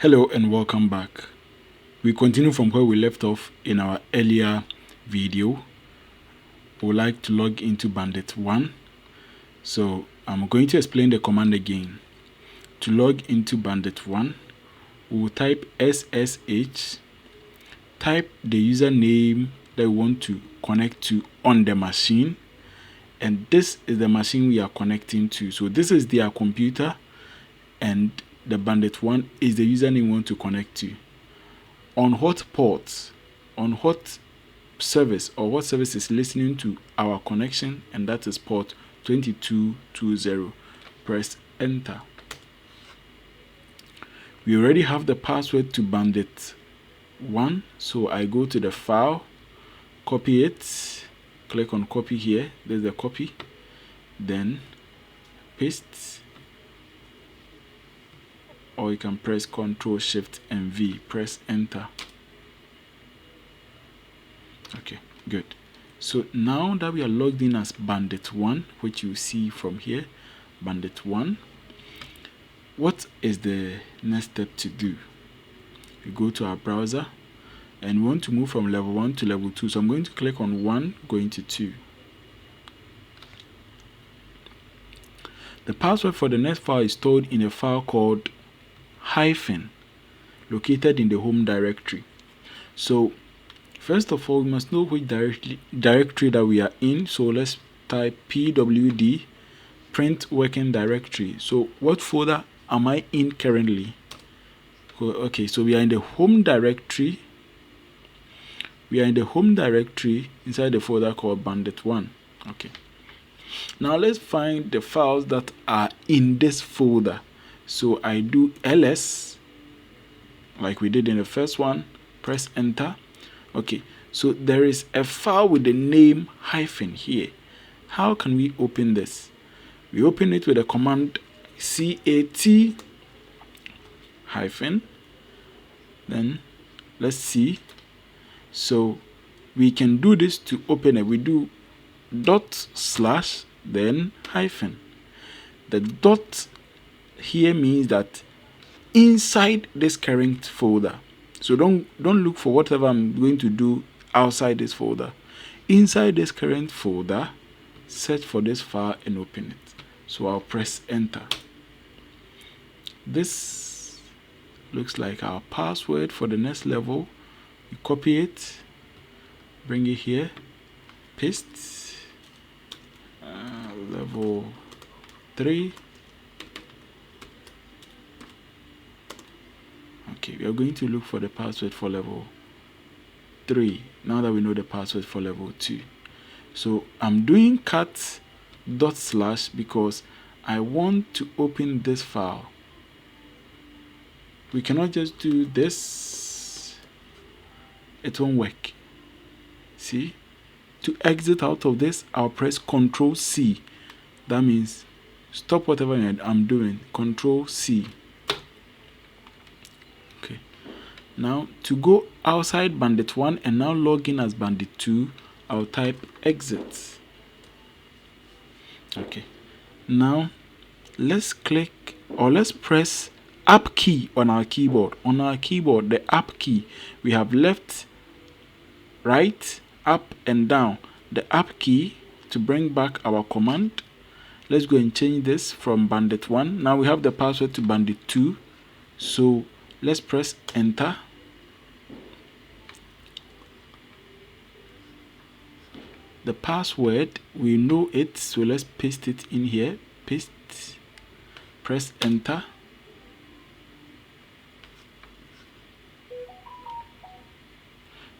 Hello and welcome back. We continue from where we left off in our earlier video. We would like to log into Bandit 1. So I'm going to explain the command again. To log into Bandit 1, we will type SSH, type the username that we want to connect to on the machine, and this is the machine we are connecting to. So this is their computer, and the Bandit 1 is the username we want to connect to. On what port, on what service, or what service is listening to our connection, and that is port 2220. Press enter. We already have the password to Bandit 1, so I go to the file, copy it, click on copy here, there's the copy, then paste, or you can press Ctrl Shift and V, press enter. Okay, good. So now that we are logged in as Bandit 1, which you see from here, Bandit 1, what is the next step to do? We go to our browser and we want to move from level 1 to level 2. So I'm going to click on 1, going to 2. The password for the next file is stored in a file called hyphen, located in the home directory. So first of all, we must know which directory that we are in. So let's type pwd print working directory. So what folder am I in currently? Okay, so we are in the home directory. We are in the home directory inside the folder called Bandit 1. Okay. Now let's find the files that are in this folder. So I do ls, like we did in the first one, press enter. Okay, so there is a file with the name hyphen here. How can we open this? We open it with the command cat hyphen, then let's see. So we can do this to open it. We do dot slash then hyphen. The dot here means that inside this current folder. So don't look for whatever I'm going to do outside this folder. Inside this current folder, search for this file and open it. So I'll press enter. This looks like our password for the next level. You copy it, bring it here, paste, level 3. Okay, we are going to look for the password for level 3 now that we know the password for level 2. So I'm doing cat dot slash because I want to open this file. We cannot just do this, it won't work. See, to exit out of this, I'll press Ctrl C. That means stop whatever I'm doing, Ctrl C. Okay, now to go outside Bandit 1 and now log in as Bandit 2, I'll type exit. Okay, now let's click or let's press up key on our keyboard. On our keyboard, the up key, we have left, right, up and down. The up key to bring back our command. Let's go and change this from Bandit 1. Now we have the password to Bandit 2. So let's press enter. The password, we know it, so let's paste it in here. Paste, press enter.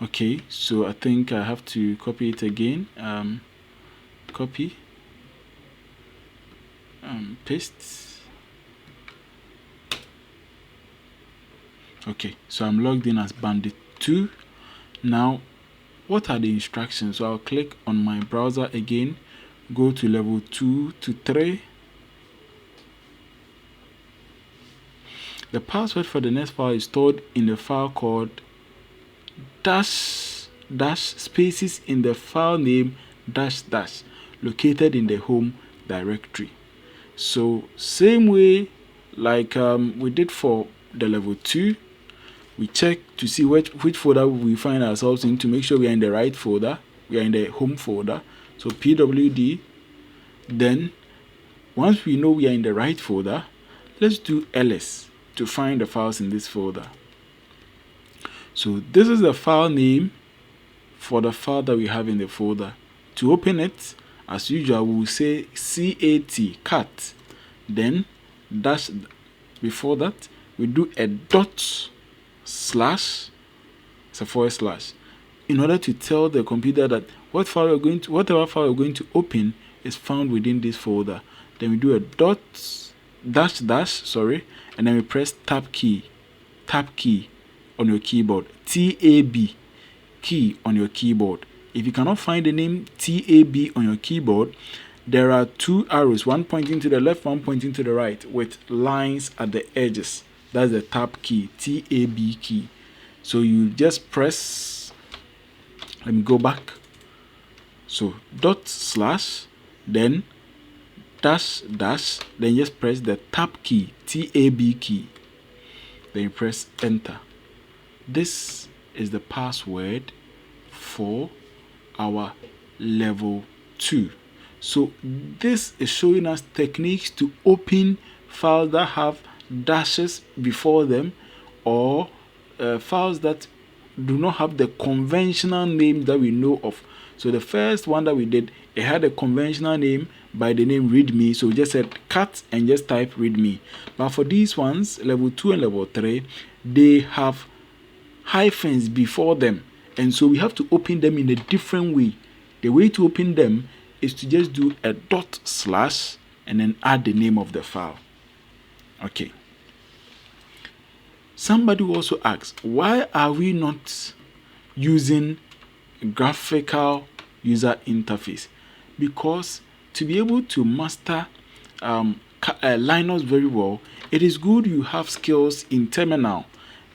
Okay, so I think I have to copy it again. Copy, paste. Okay, so I'm logged in as Bandit 2. Now, what are the instructions? So I'll click on my browser again, go to level 2 to 3. The password for the next file is stored in the file called dash spaces in the file name dash located in the home directory. So same way like we did for the level 2. We check to see which folder we find ourselves in to make sure we are in the right folder. We are in the home folder. So pwd. Then once we know we are in the right folder, let's do ls to find the files in this folder. So this is the file name for the file that we have in the folder. To open it, as usual, we will say cat, then dash. Before that, we do a dot slash, it's a forward slash, in order to tell the computer that whatever file we're going to open is found within this folder. Then we do a dot dash, and then we press tab key on your keyboard, tab key on your keyboard. If you cannot find the name tab on your keyboard, there are two arrows, one pointing to the left, one pointing to the right, with lines at the edges. That's the tab key, tab key. So you just press, let me go back. So dot slash, then dash, then just press the tab key, tab key. Then you press enter. This is the password for our level 2. So this is showing us techniques to open files that have dashes before them, or files that do not have the conventional name that we know of. So the first one that we did, it had a conventional name by the name readme, so we just said cat and just type readme. But for these ones, level 2 and level 3, they have hyphens before them, and so we have to open them in a different way. The way to open them is to just do a dot slash and then add the name of the file. Okay. Somebody also asks, why are we not using graphical user interface? Because to be able to master Linux very well, it is good you have skills in terminal.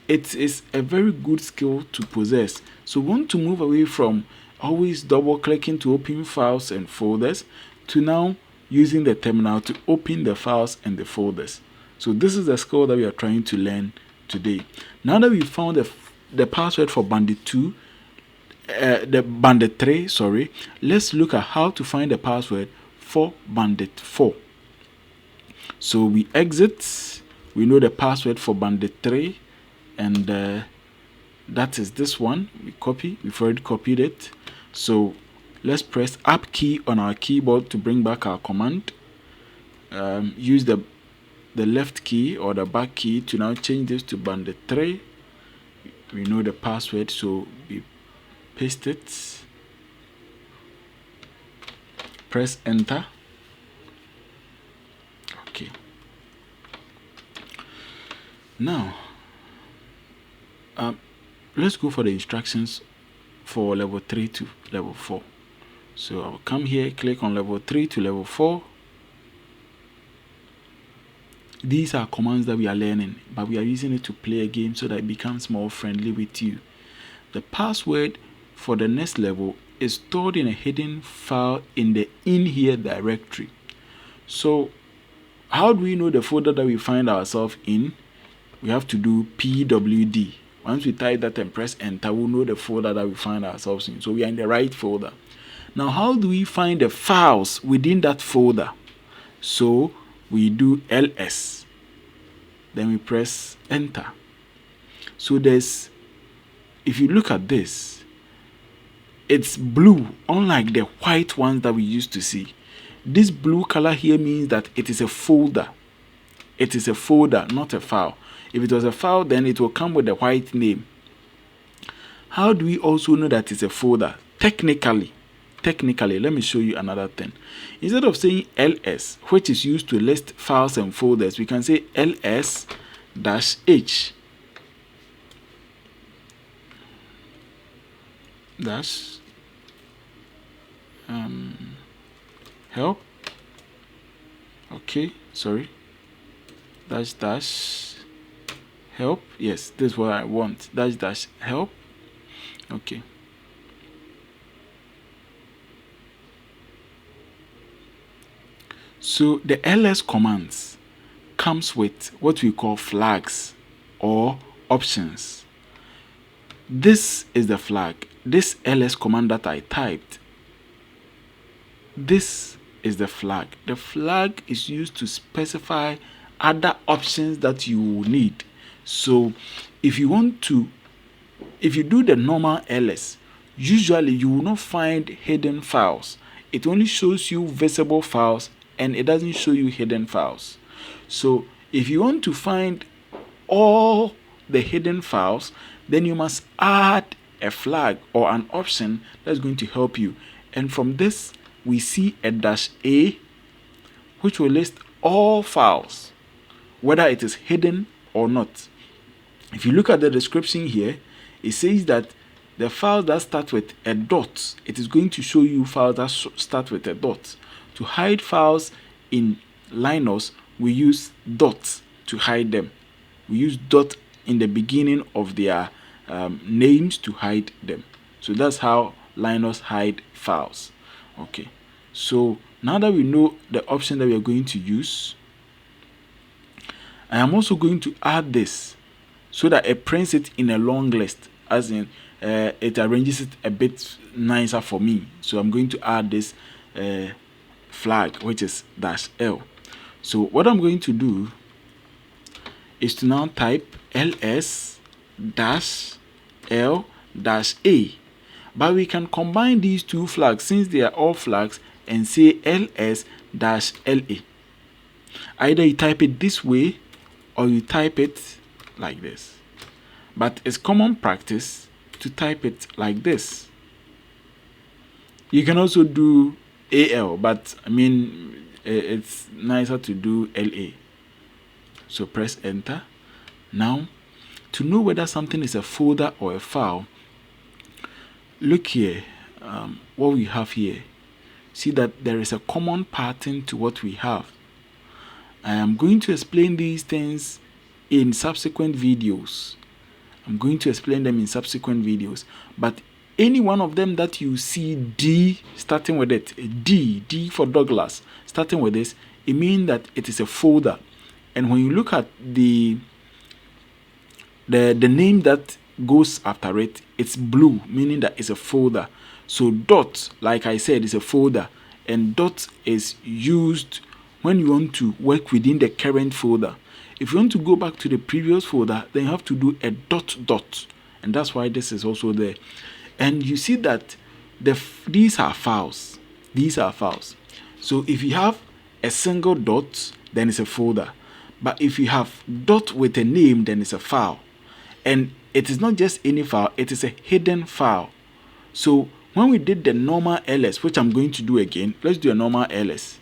It is a very good skill to possess. So we want to move away from always double clicking to open files and folders to now using the terminal to open the files and the folders. So this is the skill that we are trying to learn today. Now that we found the password for Bandit 2, the Bandit 3, sorry, let's look at how to find the password for Bandit 4. So we exit, we know the password for Bandit 3, and that is this one. We've already copied it. So let's press up key on our keyboard to bring back our command. Use the left key or the back key to now change this to Bandit 3. We know the password, so we paste it, press enter. Okay. Now let's go for the instructions for level 3 to level 4. So I'll come here, click on level 3 to level 4. These are commands that we are learning, but we are using it to play a game so that it becomes more friendly with you. The password for the next level is stored in a hidden file in the in here directory. So how do we know the folder that we find ourselves in? We have to do pwd. Once we type that and press enter, we'll know the folder that we find ourselves in. So we are in the right folder. Now, how do we find the files within that folder? So we do ls. Then we press enter. So if you look at this, it's blue, unlike the white ones that we used to see. This blue color here means that it is a folder. It is a folder, not a file. If it was a file, then it will come with a white name. How do we also know that it's a folder? Technically, let me show you another thing. Instead of saying ls, which is used to list files and folders, we can say ls-h. Dash help. Okay, sorry. Dash help. Yes, this is what I want. Dash help. Okay. So the ls commands comes with what we call flags. or options. This is the flag. This ls command that I typed, this is the flag. The flag is used to specify other options that you will need. So if you do the normal ls, usually you will not find hidden files. It only shows you visible files and it doesn't show you hidden files. So if you want to find all the hidden files, then you must add a flag or an option that's going to help you. And from this, we see a -a, which will list all files, whether it is hidden or not. If you look at the description here, it says that the files that start with a dot, it is going to show you files that start with a dot. To hide files in Linux, we use dots to hide them. We use dot in the beginning of their names to hide them. So that's how Linux hide files. Okay, so now that we know the option that we are going to use, I am also going to add this so that it prints it in a long list, as in it arranges it a bit nicer for me. So I'm going to add this flag, which is -l. So what I'm going to do is to now type ls-l-a, but we can combine these two flags since they are all flags and say ls-la. Either you type it this way or you type it like this, but it's common practice to type it like this. You can also do al, but I mean it's nicer to do la. So press enter. Now, to know whether something is a folder or a file, look here, what we have here. See that there is a common pattern to what we have. I am going to explain these things in subsequent videos. I'm going to explain them in subsequent videos. But any one of them that you see D starting with it, D for Douglas, starting with this, it means that it is a folder. And when you look at the name that goes after it, it's blue, meaning that it's a folder. So dot, like I said, is a folder, and dot is used when you want to work within the current folder. If you want to go back to the previous folder, then you have to do a dot, and that's why this is also there. And you see that these are files. These are files. So if you have a single dot, then it's a folder. But if you have dot with a name, then it's a file. And it is not just any file, it is a hidden file. So when we did the normal ls, which I'm going to do again, let's do a normal ls.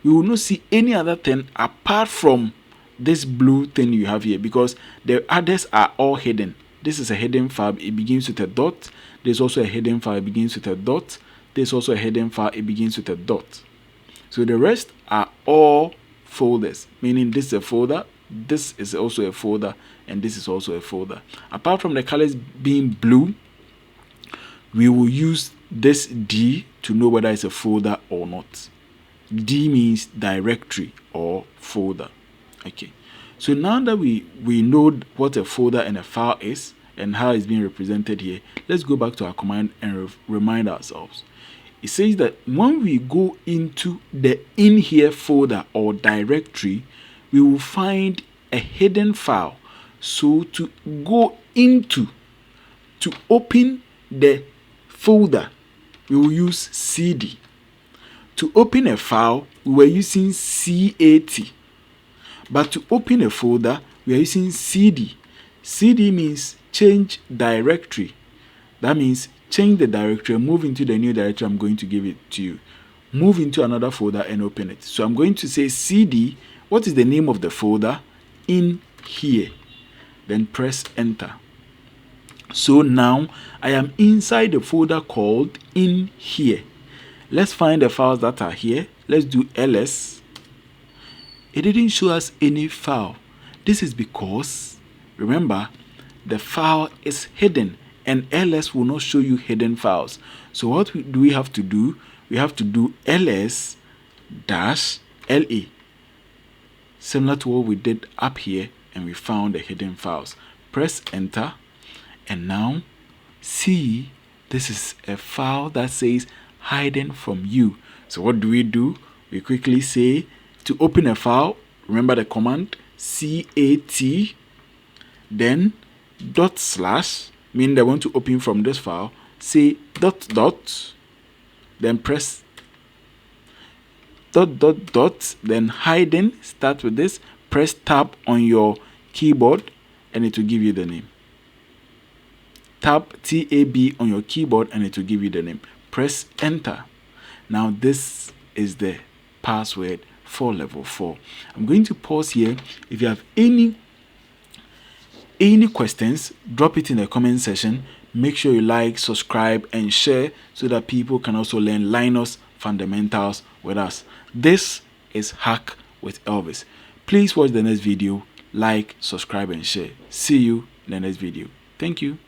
You will not see any other thing apart from this blue thing you have here, because the others are all hidden. This is a hidden file, it begins with a dot. There's also a hidden file, it begins with a dot. There's also a hidden file, it begins with a dot. So the rest are all folders, meaning this is a folder, this is also a folder, and this is also a folder. Apart from the colors being blue, we will use this D to know whether it's a folder or not. D means directory or folder. Okay, so now that we know what a folder and a file is and how it's being represented here, let's go back to our command and remind ourselves. It says that when we go into the in here folder or directory, we will find a hidden file. So to go into, to open the folder, we will use cd. To open a file, we were using cat. But to open a folder, we are using cd. Cd means change directory. That means change the directory and move into the new directory I'm going to give it to you. Move into another folder and open it. So I'm going to say cd. What is the name of the folder? In here. Then press enter. So now I am inside the folder called in here. Let's find the files that are here. Let's do ls. It didn't show us any file. This is because, remember, the file is hidden and ls will not show you hidden files. So what do we have to do? We have to do ls-la, similar to what we did up here, and we found the hidden files. Press enter, and now see, this is a file that says hidden from you. So what do? We quickly say, to open a file, remember the command cat, then dot slash, meaning they want to open from this file, say dot dot, then press dot dot dot, then hidden, start with this, press tab on your keyboard and it will give you the name. Tap tab on your keyboard and it will give you the name. Press enter. Now this is the password for level 4. I'm going to pause here. If you have any questions, drop it in the comment section. Make sure you like, subscribe, and share so that people can also learn Linux fundamentals with us. This is Hack with Elvis. Please watch the next video, like, subscribe, and share. See you in the next video. Thank you.